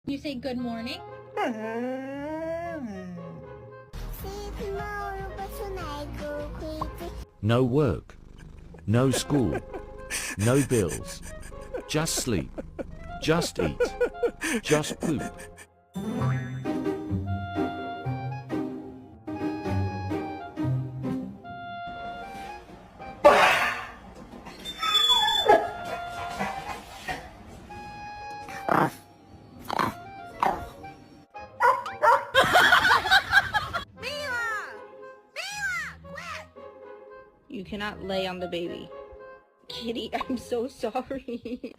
You say good morning? No work. No school. No bills. Just sleep. Just eat. Just poop. You cannot lay on the baby. Kitty, I'm so sorry.